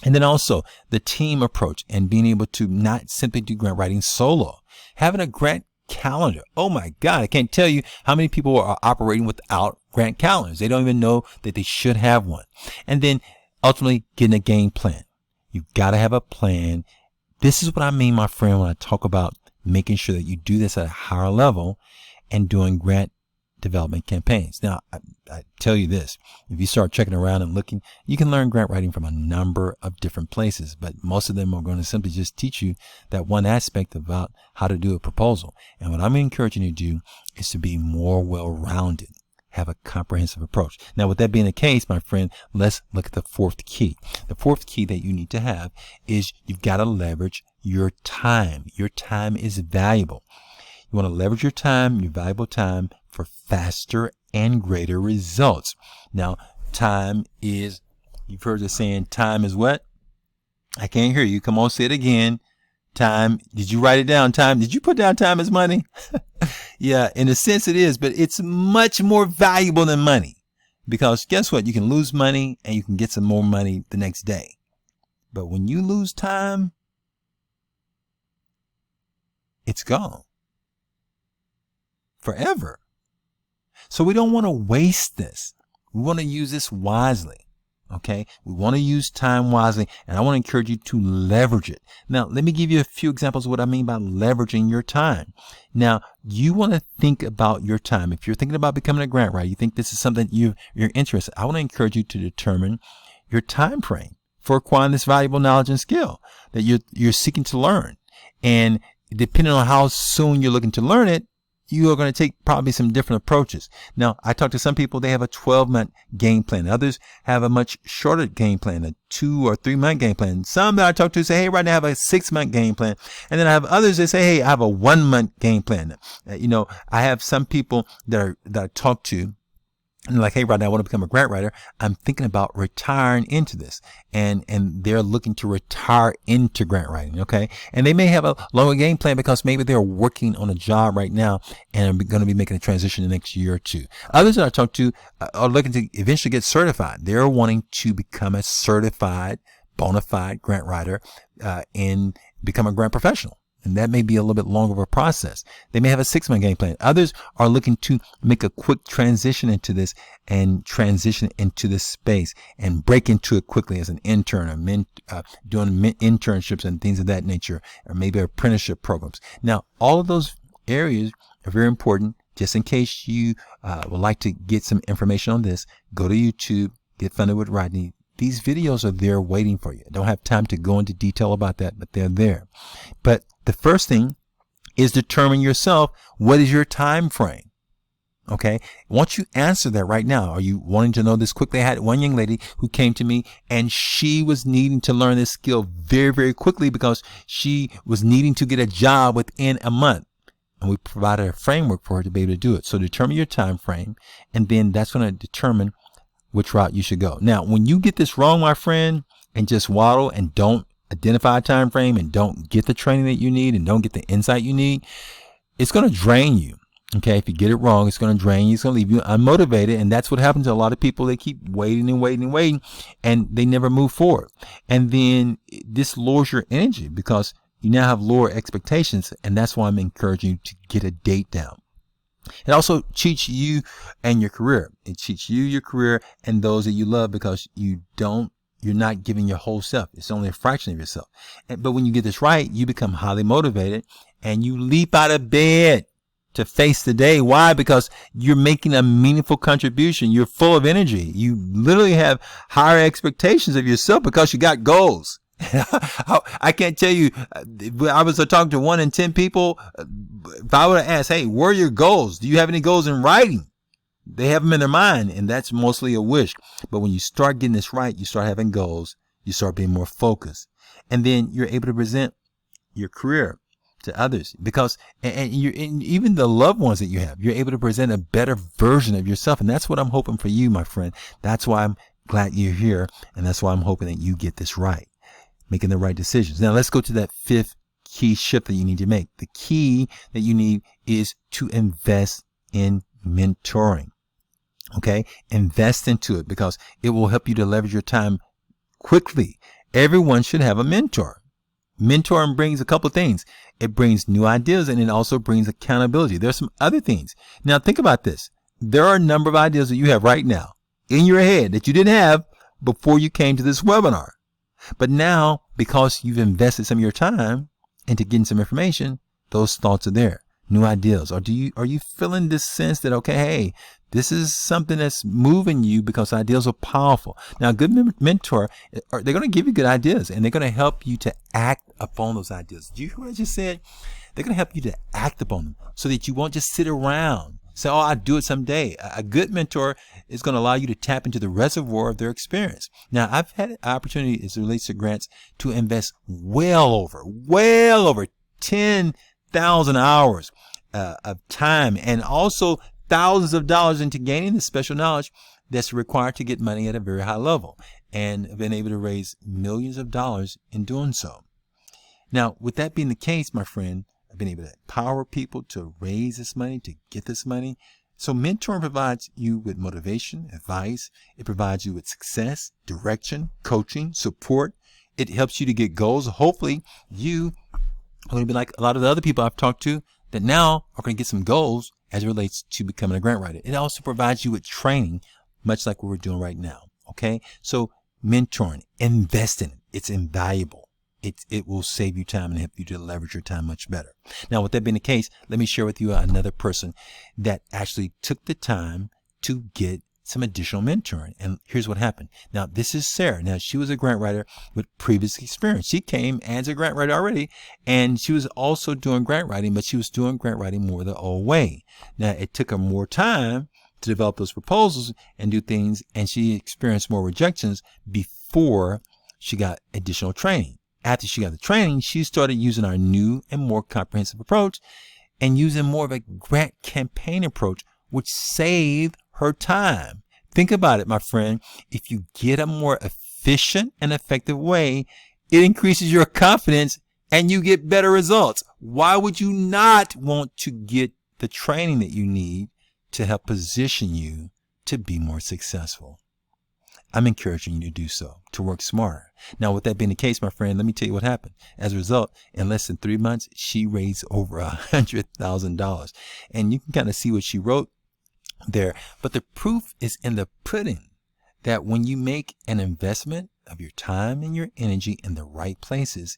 And then also the team approach and being able to not simply do grant writing solo. Having a grant calendar. Oh my God, I can't tell you how many people are operating without grant calendars. They don't even know that they should have one. And then ultimately getting a game plan. You've got to have a plan. This is what I mean, my friend, when I talk about making sure that you do this at a higher level and doing grant development campaigns. Now, I tell you this, if you start checking around and looking, you can learn grant writing from a number of different places, but most of them are going to simply just teach you that one aspect about how to do a proposal. And what I'm encouraging you to do is to be more well-rounded, have a comprehensive approach. Now, with that being the case, my friend, let's look at the fourth key. The fourth key that you need to have is you've got to leverage your time. Your time is valuable. You want to leverage your time, your valuable time, for faster and greater results. Now, time is, you've heard the saying, time is what? I can't hear you. Come on, say it again. Time. Did you write it down? Time. Did you put down time as money? Yeah, in a sense it is, but it's much more valuable than money, because guess what? You can lose money and you can get some more money the next day. But when you lose time, it's gone forever. So we don't want to waste this. We want to use this wisely. Okay. We want to use time wisely, and I want to encourage you to leverage it. Now, let me give you a few examples of what I mean by leveraging your time. Now, you want to think about your time. If you're thinking about becoming a grant writer, you think this is something you're interested in, I want to encourage you to determine your time frame for acquiring this valuable knowledge and skill that you're seeking to learn. And depending on how soon you're looking to learn it, you are going to take probably some different approaches. Now, I talk to some people, they have a 12-month game plan. Others have a much shorter game plan, a 2 or 3 month game plan. Some that I talk to say, hey, right now I have a 6-month game plan. And then I have others that say, hey, I have a 1-month game plan. I have some people that I talk to, and like, hey, Rodney, I want to become a grant writer. I'm thinking about retiring into this. And they're looking to retire into grant writing. Okay. And they may have a longer game plan because maybe they're working on a job right now and are going to be making a transition the next year or two. Others that I talk to are looking to eventually get certified. They're wanting to become a certified, bona fide grant writer, and become a grant professional. And that may be a little bit longer of a process. They may have a 6-month game plan. Others are looking to make a quick transition into this and transition into this space and break into it quickly as an intern or doing internships and things of that nature, or maybe apprenticeship programs. Now, all of those areas are very important. Just in case you would like to get some information on this, go to YouTube, Get Funded with Rodney. these videos are there waiting for you. I don't have time to go into detail about that, but they're there. But the first thing is determine yourself, what is your time frame? Okay. Once you answer that right now, are you wanting to know this quickly? I had one young lady who came to me and she was needing to learn this skill very, very quickly because she was needing to get a job within a month. And we provided a framework for her to be able to do it. So determine your time frame, and then that's going to determine which route you should go. Now, when you get this wrong, my friend, and just waddle and don't identify a time frame and don't get the training that you need and don't get the insight you need, it's going to drain you. Okay, if you get it wrong, it's going to drain you. It's going to leave you unmotivated. And that's what happens to a lot of people. They keep waiting and waiting and waiting, and they never move forward. And then this lowers your energy because you now have lower expectations. And that's why I'm encouraging you to get a date down. It also cheats you and your career. It cheats you, your career, and those that you love, because you're not giving your whole self. It's only a fraction of yourself. But when you get this right, you become highly motivated and you leap out of bed to face the day. Why? Because you're making a meaningful contribution. You're full of energy. You literally have higher expectations of yourself because you got goals. I can't tell you, I was talking to 1 in 10 people. If I would have asked, hey, where are your goals? Do you have any goals in writing? They have them in their mind, and that's mostly a wish. But when you start getting this right, you start having goals. You start being more focused. And then you're able to present your career to others, because and even the loved ones that you have, you're able to present a better version of yourself. And that's what I'm hoping for you, my friend. That's why I'm glad you're here. And that's why I'm hoping that you get this right, making the right decisions. Now let's go to that 5th key shift that you need to make. The key that you need is to invest in mentoring. Okay. Invest into it because it will help you to leverage your time quickly. Everyone should have a mentor. Mentoring brings a couple of things. It brings new ideas, and it also brings accountability. There's some other things. Now think about this. There are a number of ideas that you have right now in your head that you didn't have before you came to this webinar. But now, because you've invested some of your time into getting some information, those thoughts are there. New ideas. Are you feeling this sense that, okay, hey, this is something that's moving you because ideas are powerful. Now, a good mentor, they're going to give you good ideas, and they're going to help you to act upon those ideas. Do you hear what I just said? They're going to help you to act upon them so that you won't just sit around, say, oh, I'll do it someday. A good mentor is going to allow you to tap into the reservoir of their experience. Now, I've had an opportunity as it relates to grants to invest well over 10,000 hours of time, and also thousands of dollars into gaining the special knowledge that's required to get money at a very high level, and been able to raise millions of dollars in doing so. Now, with that being the case, my friend, I've been able to empower people to raise this money, to get this money. So mentoring provides you with motivation, advice. It provides you with success, direction, coaching, support. It helps you to get goals. Hopefully you are going to be like a lot of the other people I've talked to that now are going to get some goals as it relates to becoming a grant writer. It also provides you with training, much like what we're doing right now. Okay. So mentoring, invest in it. It's invaluable. It will save you time and help you to leverage your time much better. Now, with that being the case, let me share with you another person that actually took the time to get some additional mentoring. And here's what happened. Now, this is Sarah. Now, she was a grant writer with previous experience. She came as a grant writer already, and she was also doing grant writing, but she was doing grant writing more the old way. Now, it took her more time to develop those proposals and do things, and she experienced more rejections before she got additional training. After she got the training, she started using our new and more comprehensive approach and using more of a grant campaign approach, which saved her time. Think about it, my friend. If you get a more efficient and effective way, it increases your confidence and you get better results. Why would you not want to get the training that you need to help position you to be more successful? I'm encouraging you to do so, to work smarter. Now, with that being the case, my friend, let me tell you what happened. As a result, in less than 3 months, she raised over $100,000. And you can kind of see what she wrote there. But the proof is in the pudding, that when you make an investment of your time and your energy in the right places,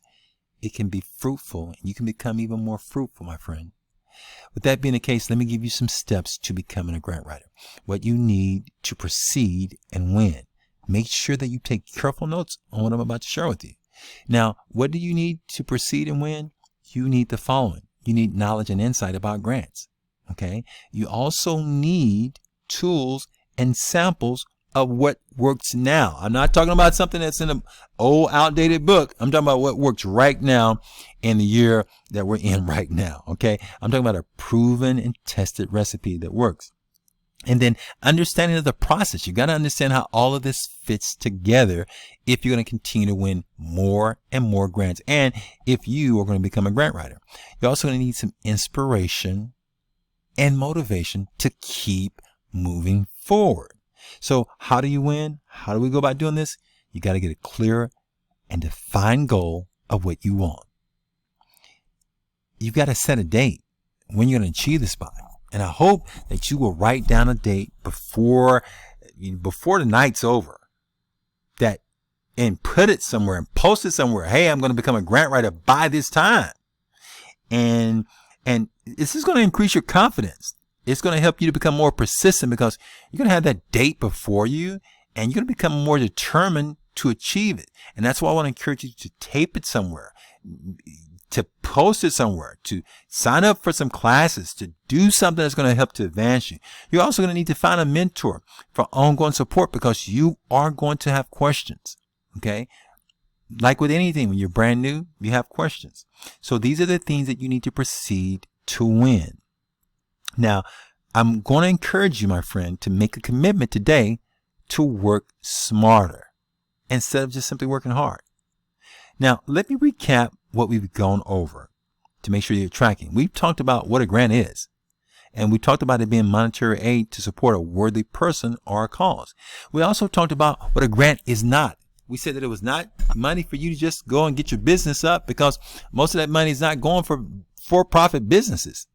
it can be fruitful, and you can become even more fruitful, my friend. With that being the case, let me give you some steps to becoming a grant writer. What you need to proceed and win. Make sure that you take careful notes on what I'm about to share with you. Now, what do you need to proceed and win? You need the following. You need knowledge and insight about grants. Okay. You also need tools and samples of what works now. I'm not talking about something that's in an old, outdated book. I'm talking about what works right now in the year that we're in right now. Okay. I'm talking about a proven and tested recipe that works. And then understanding of the process. You got to understand how all of this fits together if you're going to continue to win more and more grants. And if you are going to become a grant writer, you're also going to need some inspiration and motivation to keep moving forward. So how do you win? How do we go about doing this? You got to get a clear and defined goal of what you want. You've got to set a date when you're going to achieve this by. And I hope that you will write down a date before the night's over, and put it somewhere and post it somewhere. Hey, I'm going to become a grant writer by this time. And this is going to increase your confidence. It's going to help you to become more persistent because you're going to have that date before you and you're going to become more determined to achieve it. And that's why I want to encourage you to tape it somewhere, to post it somewhere, to sign up for some classes, to do something that's going to help to advance you. You're also going to need to find a mentor for ongoing support because you are going to have questions. Okay. Like with anything, when you're brand new, you have questions. So these are the things that you need to proceed to win. Now, I'm going to encourage you, my friend, to make a commitment today to work smarter instead of just simply working hard. Now, let me recap what we've gone over to make sure you're tracking. We've talked about what a grant is, and we talked about it being monetary aid to support a worthy person or a cause. We also talked about what a grant is not. We said that it was not money for you to just go and get your business up because most of that money is not going for-profit businesses.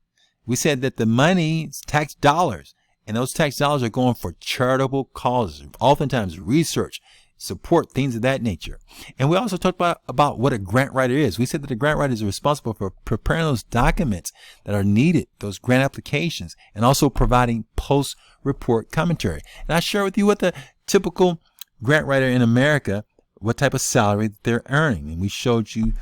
We said that the money is tax dollars, and those tax dollars are going for charitable causes, oftentimes research, support, things of that nature. And we also talked about what a grant writer is. We said that the grant writer is responsible for preparing those documents that are needed, those grant applications, and also providing post-report commentary. And I share with you what the typical grant writer in America, what type of salary they're earning. And we showed you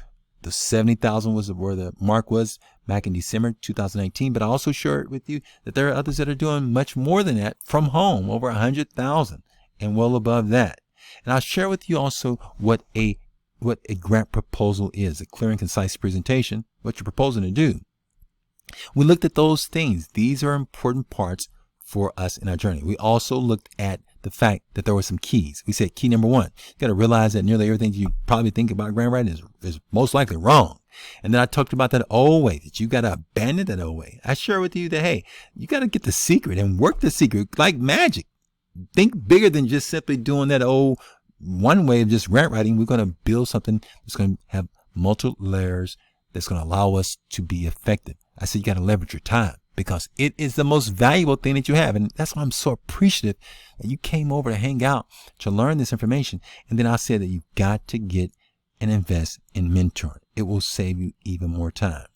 the 70,000 was where the mark was back in December 2019. But I also shared with you that there are others that are doing much more than that from home, over 100,000 and well above that. And I'll share with you also what a grant proposal is, a clear and concise presentation, what you're proposing to do. We looked at those things. These are important parts for us in our journey. We also looked at the fact that there were some keys. We said key number one, you got to realize that nearly everything you probably think about grant writing is most likely wrong. And then I talked about that old way, that you got to abandon that old way. I share with you that, hey, you got to get the secret and work the secret like magic. Think bigger than just simply doing that old one way of just grant writing. We're going to build something that's going to have multiple layers that's going to allow us to be effective. I said you got to leverage your time because it is the most valuable thing that you have. And that's why I'm so appreciative that you came over to hang out to learn this information. And then I said that you've got to get and invest in mentoring. It will save you even more time.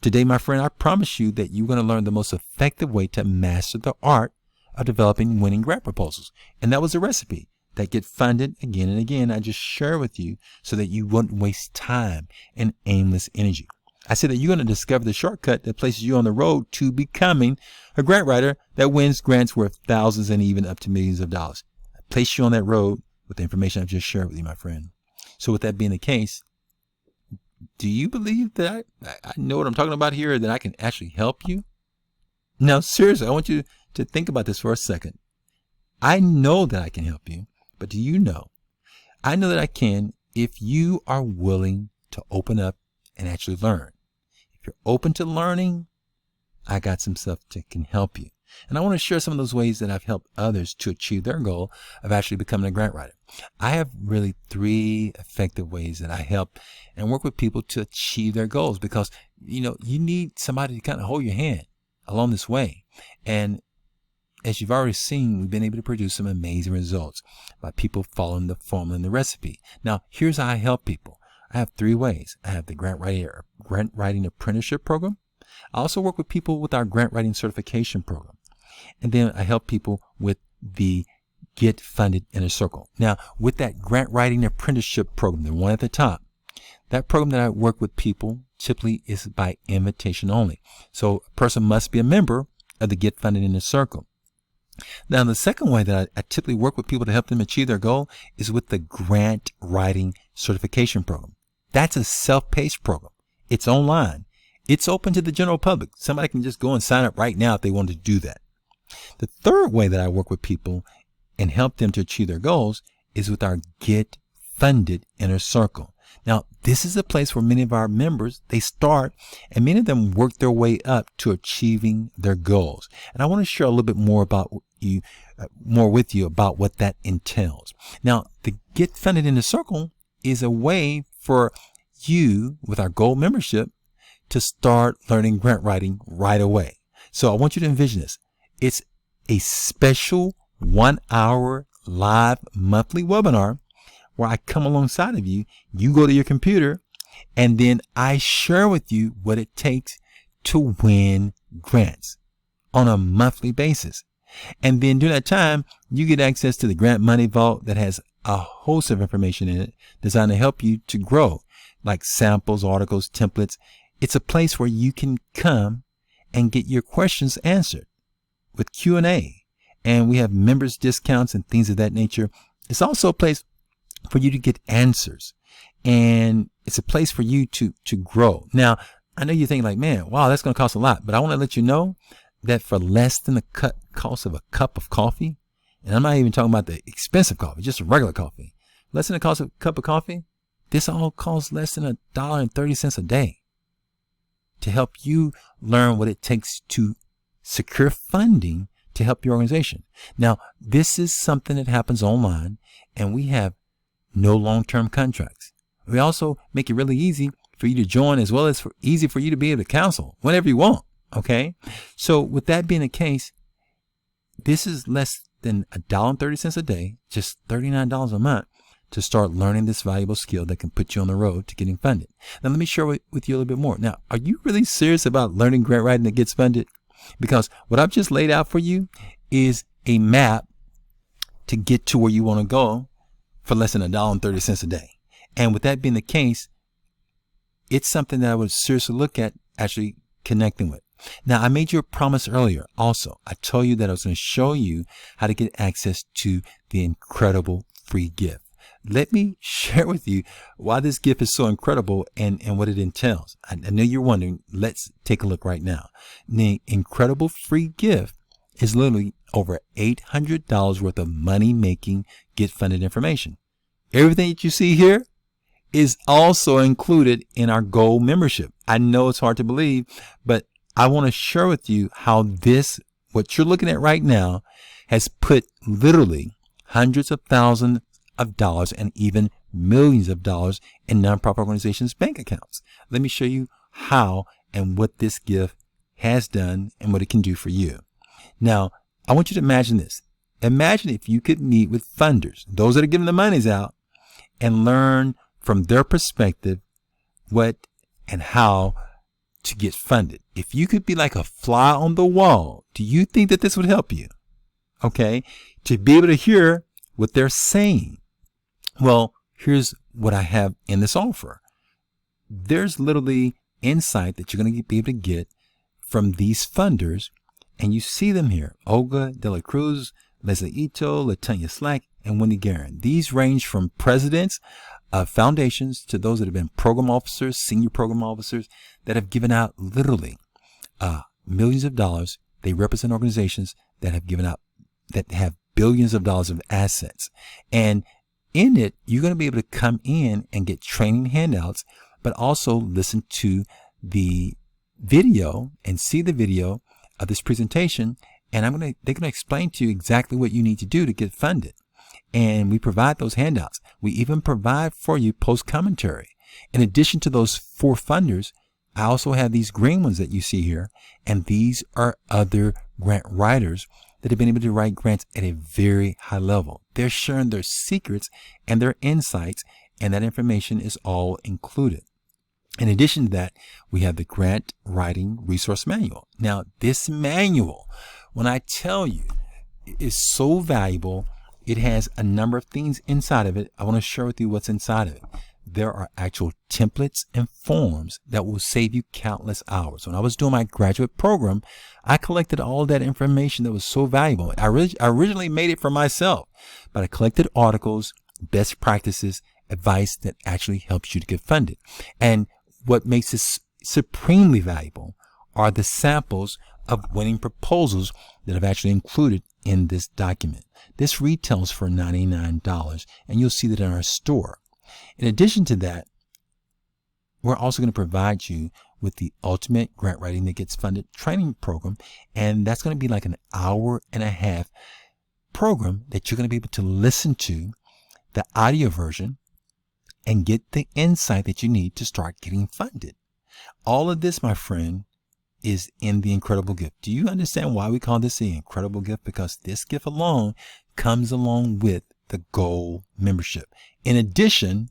Today, my friend, I promise you that you're going to learn the most effective way to master the art of developing winning grant proposals. And that was a recipe that get funded again and again. I just share with you so that you won't waste time and aimless energy. I said that you're going to discover the shortcut that places you on the road to becoming a grant writer that wins grants worth thousands and even up to millions of dollars. I place you on that road with the information I've just shared with you, my friend. So with that being the case, do you believe that I know what I'm talking about here, that I can actually help you? Now, seriously, I want you to think about this for a second. I know that I can help you, but do you know? I know that I can if you are willing to open up and actually learn. If you're open to learning, I got some stuff that can help you. And I want to share some of those ways that I've helped others to achieve their goal of actually becoming a grant writer. I have really 3 effective ways that I help and work with people to achieve their goals because, you need somebody to kind of hold your hand along this way. And as you've already seen, we've been able to produce some amazing results by people following the formula and the recipe. Now, here's how I help people. I have 3 ways. I have the grant writing apprenticeship program. I also work with people with our grant writing certification program. And then I help people with the Get Funded Inner Circle. Now, with that grant writing apprenticeship program, the one at the top, that program that I work with people typically is by invitation only. So a person must be a member of the Get Funded Inner Circle. Now, the second way that I typically work with people to help them achieve their goal is with the grant writing certification program. That's a self-paced program. It's online. It's open to the general public. Somebody can just go and sign up right now if they want to do that. The third way that I work with people and help them to achieve their goals is with our Get Funded Inner Circle. Now, this is a place where many of our members, they start, and many of them work their way up to achieving their goals. And I want to share a little bit more with you about what that entails. Now, the Get Funded Inner Circle is a way for you, with our gold membership, to start learning grant writing right away. So I want you to envision this. It's a special 1-hour live monthly webinar where I come alongside of you. You go to your computer, and then I share with you what it takes to win grants on a monthly basis. And then during that time, you get access to the Grant Money Vault that has a host of information in it designed to help you to grow, like samples, articles, templates. It's a place where you can come and get your questions answered with Q&A. And we have members discounts and things of that nature. It's also a place for you to get answers. And it's a place for you to grow. Now, I know you're thinking like, man, wow, that's going to cost a lot. But I want to let you know that for less than the cost of a cup of coffee, and I'm not even talking about the expensive coffee, just a regular coffee, less than the cost of a cup of coffee, this all costs less than $1.30 a day to help you learn what it takes to secure funding to help your organization. Now, this is something that happens online, and we have no long-term contracts. We also make it really easy for you to join, as well as easy for you to be able to counsel whenever you want. Okay. So with that being the case, this is less than $1.30 a day, just $39 a month to start learning this valuable skill that can put you on the road to getting funded. Now, let me share with you a little bit more. Now, are you really serious about learning grant writing that gets funded? Because what I've just laid out for you is a map to get to where you want to go for less than $1.30 a day. And with that being the case, it's something that I would seriously look at actually connecting with. Now, I made you a promise earlier. Also, I told you that I was going to show you how to get access to the incredible free gift. Let me share with you why this gift is so incredible and what it entails. I know you're wondering. Let's take a look right now. The incredible free gift is literally over $800 worth of money-making Get Funded information. Everything that you see here is also included in our gold membership. I know it's hard to believe, but I want to share with you how this, what you're looking at right now, has put literally hundreds of thousands of dollars and even millions of dollars in nonprofit organizations' bank accounts. Let me show you how and what this gift has done and what it can do for you. Now, I want you to imagine this. Imagine if you could meet with funders, those that are giving the monies out, and learn from their perspective what and how to get funded. If you could be like a fly on the wall, do you think that this would help you? Okay, to be able to hear what they're saying. Well, here's what I have in this offer. There's literally insight that you're going to be able to get from these funders, and you see them here: Olga De La Cruz, Leslie Ito, Latonya Slack, and Wendy Guerin. These range from presidents of foundations to those that have been program officers, senior program officers that have given out literally millions of dollars. They represent organizations that have given out, that have billions of dollars of assets. And in it, you're going to be able to come in and get training handouts, but also listen to the video and see the video of this presentation. And they're going to explain to you exactly what you need to do to get funded. And we provide those handouts. We even provide for you post commentary. In addition to those 4 funders, I also have these green ones that you see here. And these are other grant writers that have been able to write grants at a very high level. They're sharing their secrets and their insights, and that information is all included. In addition to that, we have the Grant Writing Resource Manual. Now, this manual, when I tell you, is so valuable, It has a number of things inside of it. I want to share with you what's inside of it. There are actual templates and forms that will save you countless hours. When I was doing my graduate program, I collected all that information that was so valuable. I originally made it for myself, but I collected articles, best practices, advice that actually helps you to get funded. And what makes this supremely valuable are the samples of winning proposals that I've actually included in this document. This retails for $99, and you'll see that in our store. In addition to that, we're also going to provide you with the Ultimate Grant Writing That Gets Funded training program, and that's going to be like an hour-and-a-half program that you're going to be able to listen to the audio version and get the insight that you need to start getting funded. All of this, my friend, is in the incredible gift. Do you understand why we call this the incredible gift? Because this gift alone comes along with the gold membership. In addition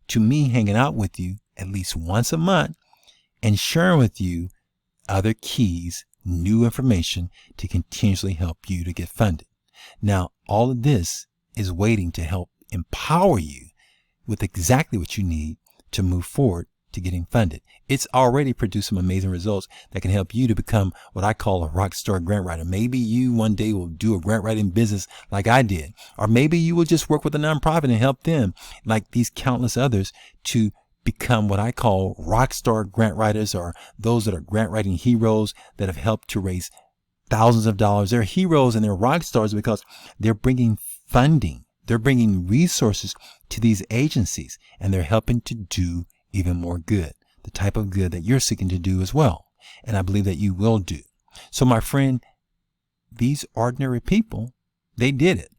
to me hanging out with you at least once a month and sharing with you other keys, new information to continuously help you to get funded. Now, all of this is waiting to help empower you with exactly what you need to move forward to getting funded. It's already produced some amazing results that can help you to become what I call a rock star grant writer. Maybe you one day will do a grant writing business like I did, or maybe you will just work with a nonprofit and help them, like these countless others, to become what I call rock star grant writers, or those that are grant writing heroes that have helped to raise thousands of dollars. They're heroes and they're rock stars because they're bringing funding. They're bringing resources to these agencies, and they're helping to do even more good, the type of good that you're seeking to do as well. And I believe that you will do. So my friend, these ordinary people, they did it.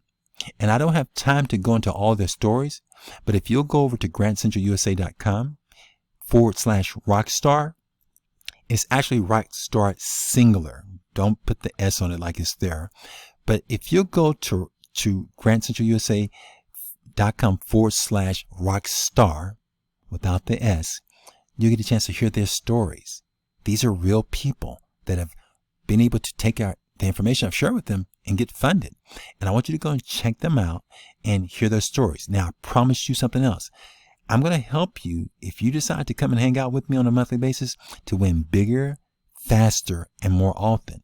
And I don't have time to go into all their stories, but if you'll go over to grantcentralusa.com/rockstar, it's actually rockstar singular. Don't put the S on it like it's there. But if you'll go to grantcentralusa.com/rockstar without the S, you get a chance to hear their stories. These are real people that have been able to take the information I've shared with them and get funded. And I want you to go and check them out and hear their stories. Now, I promise you something else. I'm going to help you, if you decide to come and hang out with me on a monthly basis, to win bigger, faster, and more often.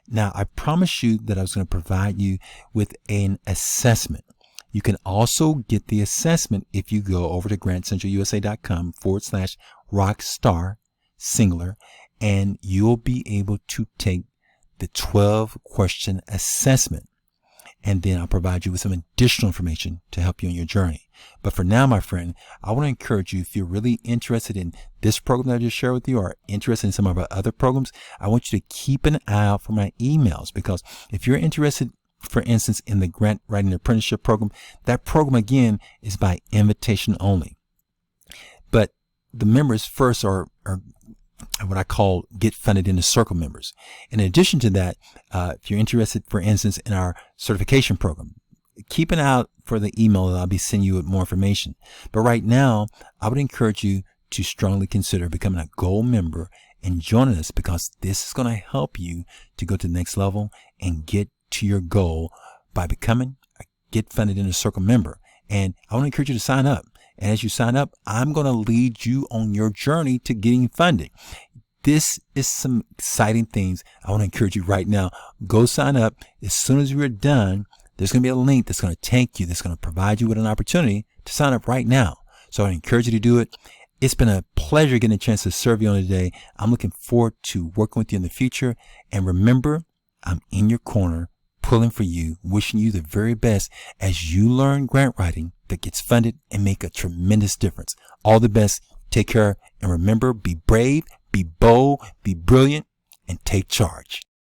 Now, I promise you that I was going to provide you with an assessment. You can also get the assessment if you go over to grantcentralusa.com/rockstar singular, and you'll be able to take the 12-question assessment. And then I'll provide you with some additional information to help you on your journey. But for now, my friend, I want to encourage you, if you're really interested in this program that I just shared with you, or interested in some of our other programs, I want you to keep an eye out for my emails. Because if you're interested, for instance, in the Grant Writing Apprenticeship program, that program again is by invitation only. But the members first are what I call get funded in the circle members. In addition to that, if you're interested, for instance, in our certification program, keep an eye out for the email that I'll be sending you with more information. But right now, I would encourage you to strongly consider becoming a gold member and joining us, because this is going to help you to go to the next level and get to your goal by becoming a Get Funded in a Circle member. And I want to encourage you to sign up. And as you sign up, I'm going to lead you on your journey to getting funded. This is some exciting things. I want to encourage you right now. Go sign up. As soon as we're done, there's going to be a link that's going to take you, that's going to provide you with an opportunity to sign up right now. So I encourage you to do it. It's been a pleasure getting a chance to serve you on today. I'm looking forward to working with you in the future. And remember, I'm in your corner, pulling for you, wishing you the very best as you learn grant writing that gets funded and make a tremendous difference. All the best. Take care. And remember, be brave, be bold, be brilliant, and take charge.